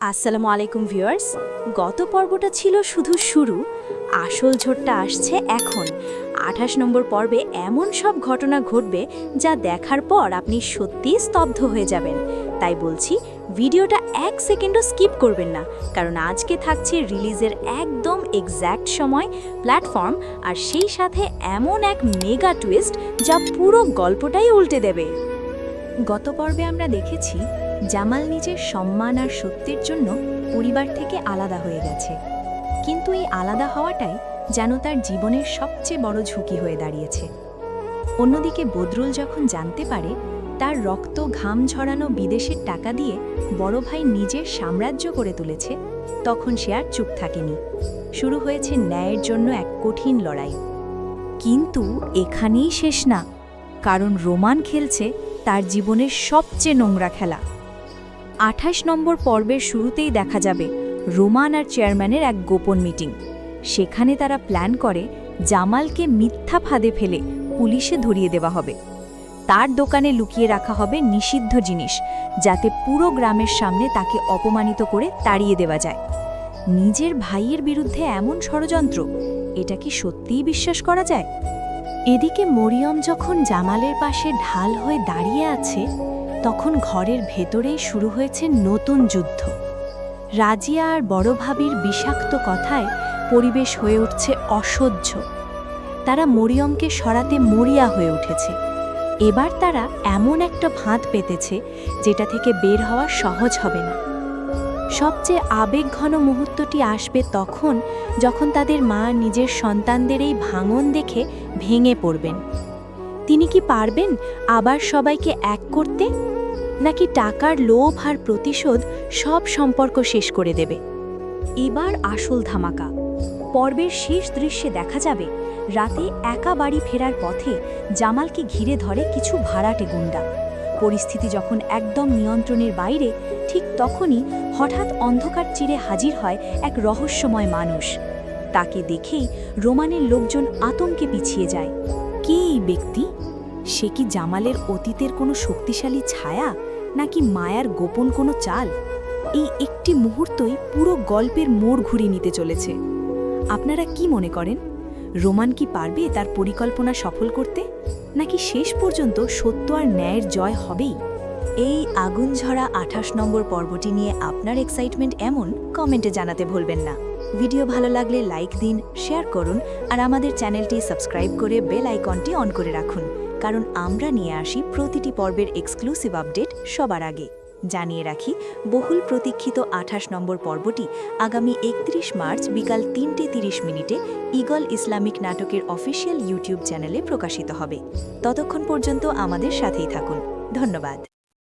আসসালামু আলাইকুম ভিউয়ার্স। গত পর্বটা ছিল শুধু শুরু, আসল ঝড়টা আসছে এখন। ২৮ নম্বর পর্বে এমন সব ঘটনা ঘটবে যা দেখার পর আপনি সত্যিই স্তব্ধ হয়ে যাবেন। তাই বলছি, ভিডিওটা এক সেকেন্ডও স্কিপ করবেন না, কারণ আজকে থাকছে রিলিজের একদম এক্স্যাক্ট সময়, প্ল্যাটফর্ম আর সেই সাথে এমন এক মেগা টুইস্ট যা পুরো গল্পটাই উল্টে দেবে। গত পর্বে আমরা দেখেছি জামাল নিজের সম্মান আর সত্যের জন্য পরিবার থেকে আলাদা হয়ে গেছে, কিন্তু এই আলাদা হওয়াটাই যেন তার জীবনের সবচেয়ে বড় ঝুঁকি হয়ে দাঁড়িয়েছে। অন্যদিকে বদরুল যখন জানতে পারে তার রক্ত ঘাম ঝরানো বিদেশের টাকা দিয়ে বড় ভাই নিজের সাম্রাজ্য করে তুলেছে, তখন সে আর চুপ থাকেনি। শুরু হয়েছে ন্যায়ের জন্য এক কঠিন লড়াই। কিন্তু এখানেই শেষ না, কারণ রোমান খেলছে তার জীবনের সবচেয়ে নোংরা খেলা। ২৮ নম্বর পর্বের শুরুতেই দেখা যাবে রোমান আর চেয়ারম্যানের এক গোপন মিটিং। সেখানে তারা প্ল্যান করে জামালকে মিথ্যা ফাঁদে ফেলে পুলিশে ধরিয়ে দেওয়া হবে। তার দোকানে লুকিয়ে রাখা হবে নিষিদ্ধ জিনিস, যাতে পুরো গ্রামের সামনে তাকে অপমানিত করে তাড়িয়ে দেওয়া যায়। নিজের ভাইয়ের বিরুদ্ধে এমন ষড়যন্ত্র, এটা কি সত্যিই বিশ্বাস করা যায়? এদিকে মরিয়ম যখন জামালের পাশে ঢাল হয়ে দাঁড়িয়ে আছে, তখন ঘরের ভেতরেই শুরু হয়েছে নতুন যুদ্ধ। রাজিয়া আর বড় ভাবির বিষাক্ত কথায় পরিবেশ হয়ে উঠছে অসহ্য। তারা মরিয়মকে সরাতে মরিয়া হয়ে উঠেছে। এবার তারা এমন একটা ফাঁদ পেতেছে যেটা থেকে বের হওয়া সহজ হবে না। সবচেয়ে আবেগঘন মুহূর্তটি আসবে তখন, যখন তাদের মা নিজের সন্তানদের এই ভাঙন দেখে ভেঙে পড়বেন। তিনি কি পারবেন আবার সবাইকে এক করতে, নাকি টাকার লোভ আর প্রতিশোধ সব সম্পর্ক শেষ করে দেবে? এবার আসল ধামাকা। পর্বের শেষ দৃশ্যে দেখা যাবে রাতে একা বাড়ি ফেরার পথে জামালকে ঘিরে ধরে কিছু ভাড়াটে গুন্ডা। পরিস্থিতি যখন একদম নিয়ন্ত্রণের বাইরে, ঠিক তখনই হঠাৎ অন্ধকার চিরে হাজির হয় এক রহস্যময় মানুষ। তাকে দেখেই রোমানের লোকজন আতঙ্কে পিছিয়ে যায়। কে এই ব্যক্তি? সে কি জামালের অতীতের কোনো শক্তিশালী ছায়া, নাকি মায়ার গোপন কোনো চাল? এই একটি মুহূর্তই পুরো গল্পের মোড় ঘুরিয়ে নিতে চলেছে। আপনারা কি মনে করেন, রোমান কি পারবে তার পরিকল্পনা সফল করতে, নাকি শেষ পর্যন্ত সত্য আর ন্যায়ের জয় হবেই? এই আগুন ঝরা ২৮ নম্বর পর্বটি নিয়ে আপনার এক্সাইটমেন্ট এমন কমেন্টে জানাতে ভুলবেন না। ভিডিও ভালো লাগলে লাইক দিন, শেয়ার করুন আর আমাদের চ্যানেলটি সাবস্ক্রাইব করে বেল আইকনটি অন করে রাখুন, কারণ আমরা নিয়ে আসি প্রতিটি পর্বের এক্সক্লুসিভ আপডেট সবার আগে। জানিয়ে রাখি, বহুল প্রতীক্ষিত ২৮ নম্বর পর্বটি আগামী ৩১ মার্চ বিকাল ৩:৩০ ঈগল ইসলামিক নাটকের অফিসিয়াল ইউটিউব চ্যানেলে প্রকাশিত হবে। ততক্ষণ পর্যন্ত আমাদের সাথেই থাকুন। ধন্যবাদ।